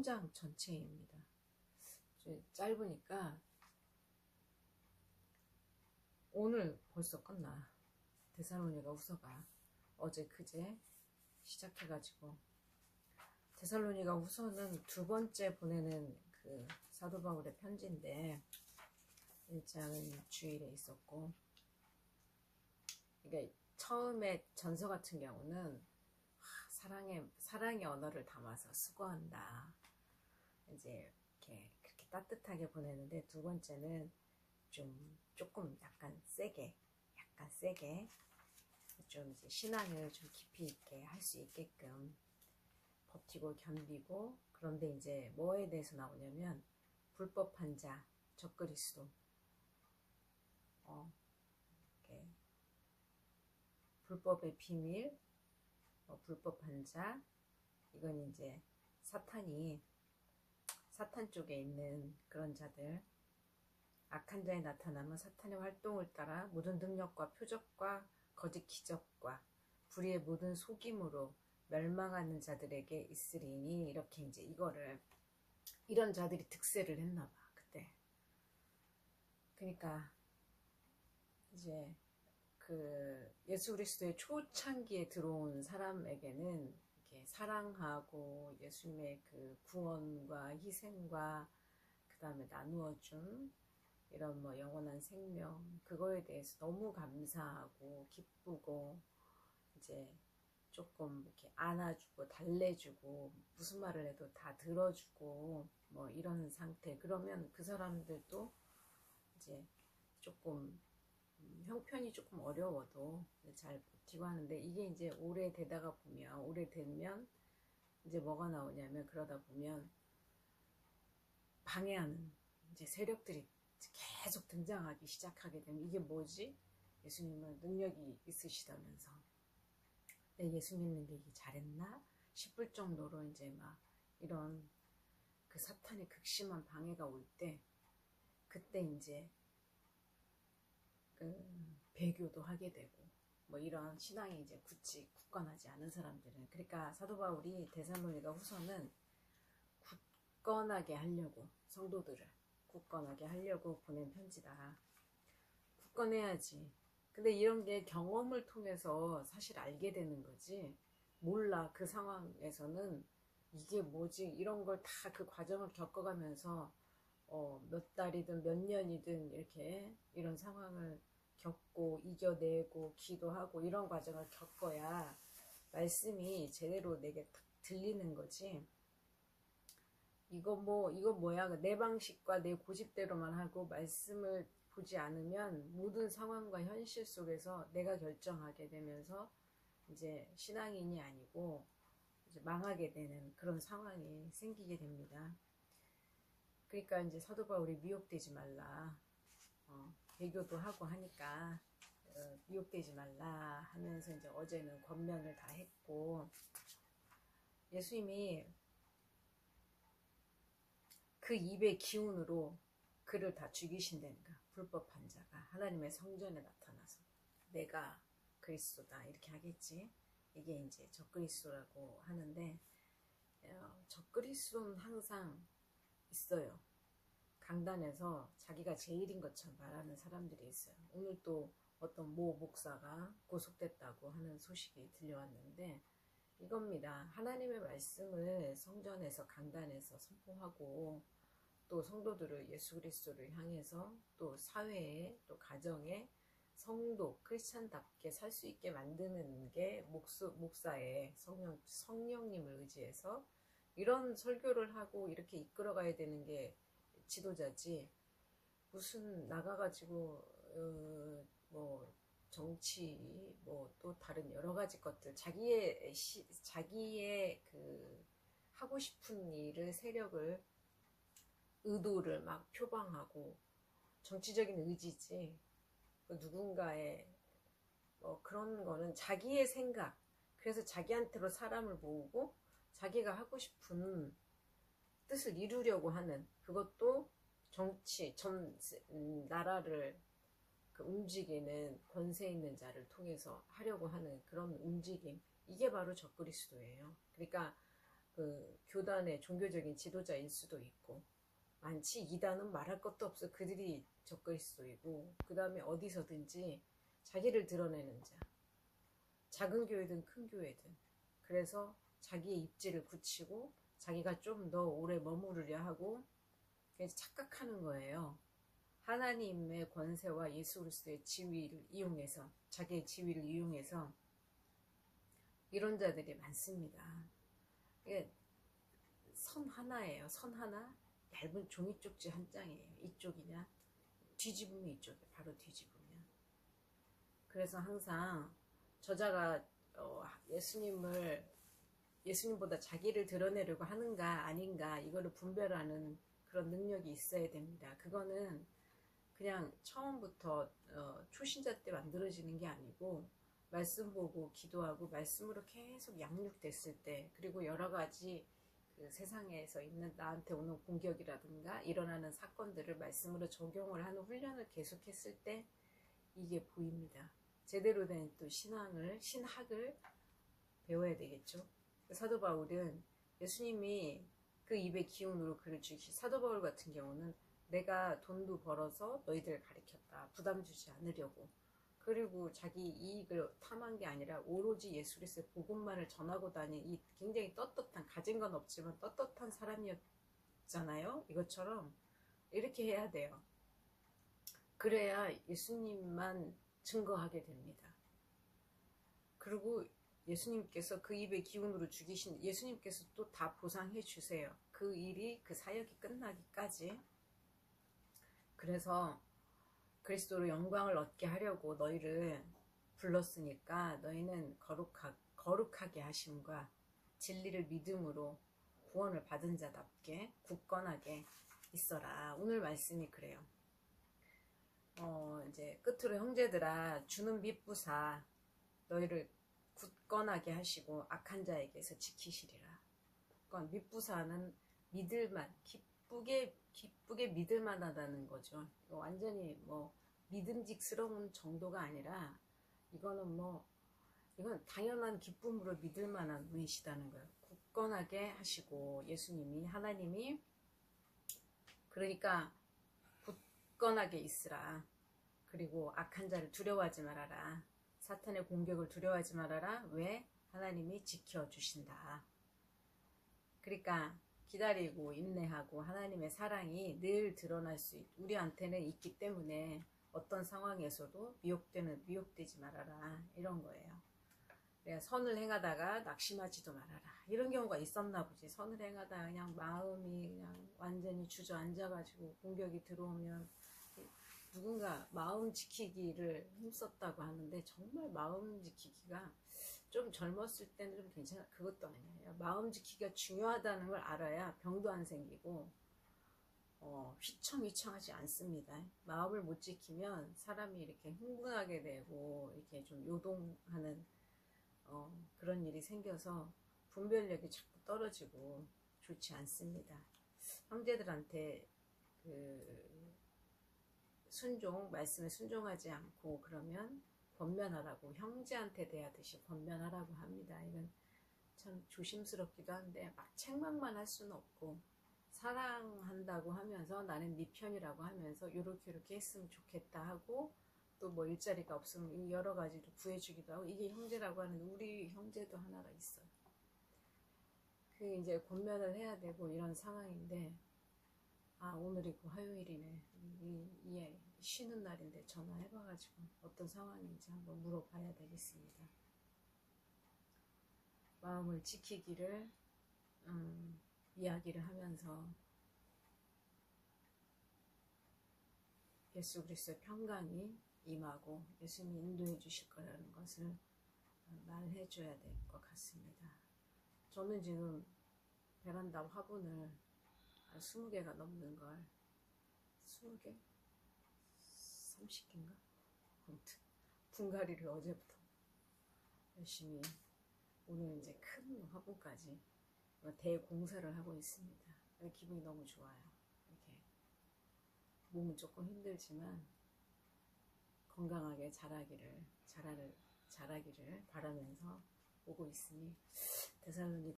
3장 전체입니다. 짧으니까 오늘 벌써 끝나. 데살로니가 후서가 어제 그제 시작해가지고, 데살로니가 후서는 두 번째 보내는 그 사도 바울의 편지인데, 1장은 주일에 있었고, 그러니까 처음에 전서 같은 경우는 사랑의 언어를 담아서 수고한다, 이제 이렇게 그렇게 따뜻하게 보내는데, 두 번째는 조금 약간 세게 좀 이제 신앙을 좀 깊이 있게 할 수 있게끔 버티고 견디고. 그런데 이제 뭐에 대해서 나오냐면 불법한 자, 적그리스도, 이렇게 불법의 비밀, 불법한 자, 이건 이제 사탄 쪽에 있는 그런 자들, 악한 자에 나타나면 사탄의 활동을 따라 모든 능력과 표적과 거짓 기적과 불의의 모든 속임으로 멸망하는 자들에게 있으리니, 이렇게 이제 이런 자들이 득세를 했나봐 그때. 그러니까 이제 그 예수 그리스도의 초창기에 들어온 사람에게는 이렇게 사랑하고 예수님의 그 구원과 희생과 그 다음에 나누어준 이런 뭐 영원한 생명, 그거에 대해서 너무 감사하고 기쁘고, 이제 조금 이렇게 안아주고 달래주고 무슨 말을 해도 다 들어주고 뭐 이런 상태. 그러면 그 사람들도 이제 조금 형편이 조금 어려워도 잘 버티고 하는데, 이게 이제 오래되면 이제 뭐가 나오냐면, 그러다 보면 방해하는 이제 세력들이 계속 등장하기 시작하게 되면, 이게 뭐지? 예수님은 능력이 있으시다면서 내 예수 믿는 게 이게 잘했나 싶을 정도로 이제 막 이런 그 사탄의 극심한 방해가 올 때, 그때 이제 배교도 하게 되고, 뭐 이런 신앙이 이제 굳건하지 않은 사람들은. 그러니까 사도 바울이 데살로니가 후서는 굳건하게 하려고, 성도들을 굳건하게 하려고 보낸 편지다. 굳건해야지. 근데 이런 게 경험을 통해서 사실 알게 되는 거지, 몰라. 그 상황에서는 이게 뭐지, 이런 걸 다 그 과정을 겪어가면서 몇 달이든 몇 년이든 이렇게 이런 상황을 겪고 이겨내고 기도하고 이런 과정을 겪어야 말씀이 제대로 내게 딱 들리는 거지. 이거 뭐야, 내 방식과 내 고집대로만 하고 말씀을 보지 않으면 모든 상황과 현실 속에서 내가 결정하게 되면서 이제 신앙인이 아니고 이제 망하게 되는 그런 상황이 생기게 됩니다. 그러니까 이제 사도 바울이 미혹되지 말라, 배교도 하고 하니까 미혹되지 말라 하면서 이제 어제는 권면을 다 했고, 예수님이 그 입의 기운으로 그를 다 죽이신다니까. 불법한 자가 하나님의 성전에 나타나서 내가 그리스도다 이렇게 하겠지. 이게 이제 적그리스도라고 하는데, 적그리스도는 항상 있어요. 강단에서 자기가 제일인 것처럼 말하는 사람들이 있어요. 오늘 또 어떤 모 목사가 구속됐다고 하는 소식이 들려왔는데, 이겁니다. 하나님의 말씀을 성전에서 강단에서 선포하고, 또 성도들을 예수 그리스도를 향해서 또 사회에 또 가정에 성도 크리스찬답게 살 수 있게 만드는 게 목사의 성령님을 의지해서 이런 설교를 하고 이렇게 이끌어가야 되는 게 지도자지, 무슨 나가가지고 뭐 정치 뭐 또 다른 여러 가지 것들, 자기의 그 하고 싶은 일을, 세력을, 의도를 막 표방하고, 정치적인 의지지 누군가의 뭐 그런 거는 자기의 생각, 그래서 자기한테로 사람을 모으고 자기가 하고 싶은 뜻을 이루려고 하는, 그것도 정치, 나라를 움직이는 권세 있는 자를 통해서 하려고 하는 그런 움직임, 이게 바로 적그리스도예요. 그러니까 그 교단의 종교적인 지도자일 수도 있고, 많지 이단은 말할 것도 없어. 그들이 적그리스도이고, 그 다음에 어디서든지 자기를 드러내는 자, 작은 교회든 큰 교회든. 그래서 자기의 입지를 굳히고 자기가 좀 더 오래 머무르려 하고 착각하는 거예요. 하나님의 권세와 예수 그리스도의 지위를 이용해서, 자기의 지위를 이용해서 이런 자들이 많습니다. 이게 선 하나예요. 선 하나, 얇은 종이 쪽지 한 장이에요. 이쪽이냐, 뒤집으면 이쪽에 바로 뒤집으면. 그래서 항상 저자가 예수님보다 자기를 드러내려고 하는가 아닌가, 이거를 분별하는 그런 능력이 있어야 됩니다. 그거는 그냥 처음부터 초신자 때 만들어지는 게 아니고, 말씀 보고 기도하고 말씀으로 계속 양육됐을 때, 그리고 여러 가지 그 세상에서 있는 나한테 오는 공격이라든가 일어나는 사건들을 말씀으로 적용을 하는 훈련을 계속했을 때 이게 보입니다. 제대로 된 또 신학을 배워야 되겠죠. 사도 바울은 예수님이 그 입의 기운으로 그를 주시, 사도 바울 같은 경우는 내가 돈도 벌어서 너희들 가르쳤다, 부담 주지 않으려고. 그리고 자기 이익을 탐한 게 아니라 오로지 예수 그리스도의 복음만을 전하고 다닌 이 굉장히 떳떳한, 가진 건 없지만 떳떳한 사람이었잖아요. 이것처럼 이렇게 해야 돼요. 그래야 예수님만 증거하게 됩니다. 그리고 예수님께서 그 입의 기운으로 죽이신, 예수님께서 또 다 보상해 주세요. 그 일이, 그 사역이 끝나기까지. 그래서 그리스도로 영광을 얻게 하려고 너희를 불렀으니까 너희는 거룩하게 하심과 진리를 믿음으로 구원을 받은 자답게 굳건하게 있어라. 오늘 말씀이 그래요. 이제 끝으로 형제들아, 주는 믿부사 너희를 굳건하게 하시고 악한 자에게서 지키시리라. 믿부사는 믿을만, 기쁘게 믿을만하다는 거죠. 완전히 뭐 믿음직스러운 정도가 아니라, 이건 당연한 기쁨으로 믿을만한 분이시다는 거예요. 굳건하게 하시고, 예수님이, 하나님이. 그러니까 굳건하게 있으라. 그리고 악한 자를 두려워하지 말아라. 사탄의 공격을 두려워하지 말아라. 왜? 하나님이 지켜주신다. 그러니까 기다리고 인내하고 하나님의 사랑이 늘 드러날 수 우리한테는 있기 때문에 어떤 상황에서도 미혹되지 말아라, 이런 거예요. 내가 선을 행하다가 낙심하지도 말아라, 이런 경우가 있었나 보지. 선을 행하다가 그냥 마음이 그냥 완전히 주저앉아가지고 공격이 들어오면 누군가 마음 지키기를 힘썼다고 하는데, 정말 마음 지키기가 좀 젊었을 때는 좀 괜찮아. 그것도 아니에요. 마음 지키기가 중요하다는 걸 알아야 병도 안 생기고 휘청휘청하지 않습니다. 마음을 못 지키면 사람이 이렇게 흥분하게 되고 이렇게 좀 요동하는 그런 일이 생겨서 분별력이 자꾸 떨어지고 좋지 않습니다. 형제들한테 말씀에 순종하지 않고 그러면 번면하라고, 형제한테 대하듯이 번면하라고 합니다. 이건 참 조심스럽기도 한데, 막 책망만 할 수는 없고, 사랑한다고 하면서 나는 네 편이라고 하면서 이렇게 했으면 좋겠다 하고, 또 뭐 일자리가 없으면 여러 가지로 구해주기도 하고, 이게 형제라고 하는, 우리 형제도 하나가 있어요. 그 이제 권면을 해야 되고 이런 상황인데, 오늘이고 화요일이네. 쉬는 날인데 전화해봐가지고 어떤 상황인지 한번 물어봐야 되겠습니다. 마음을 지키기를 이야기를 하면서 예수 그리스도의 평강이 임하고 예수님이 인도해 주실 거라는 것을 말해줘야 될 것 같습니다. 저는 지금 베란다 화분을 20개가 넘는 걸, 20개? 30개인가? 아무튼 분갈이를 어제부터 열심히, 오늘 이제 큰 화분까지 대공사를 하고 있습니다. 기분이 너무 좋아요. 이렇게 몸은 조금 힘들지만 건강하게 자라기를 바라면서 오고 있으니, 데살로니